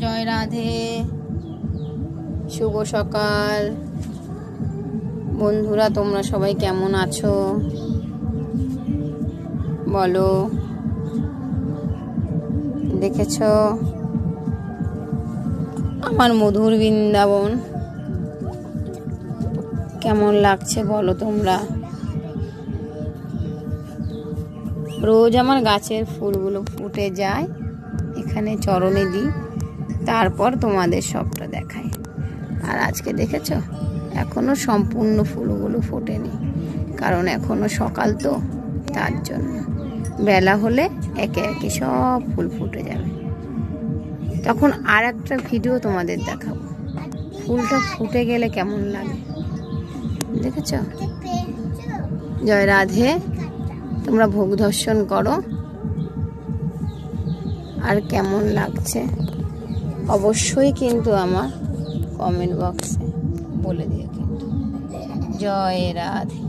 জয় রাধে, শুভ সকাল বন্ধুরা। তোমরা সবাই কেমন আছো বলো। দেখেছো আমার মধুর বৃন্দাবন কেমন লাগছে বলো তোমরা। রোজ আমার গাছের ফুলগুলো ফুটে যায়, এখানে চরণে দিই, তারপর তোমাদের সবটা দেখাই। আর আজকে দেখেছো এখনো সম্পূর্ণ ফুলগুলো ফোটেনি, কারণ এখনো সকাল তো, তার জন্য। বেলা হলে একে একে সব ফুল ফুটে যাবে, তখন আর একটা ভিডিও তোমাদের দেখাবো ফুলটা ফুটে গেলে কেমন লাগে। দেখেছো? জয় রাধে, তোমরা ভোগ দর্শন করো। আর কেমন লাগছে অবশ্যই কিন্তু আমার কমেন্ট বক্সে বলে দিও কিন্তু। জয় রাধে।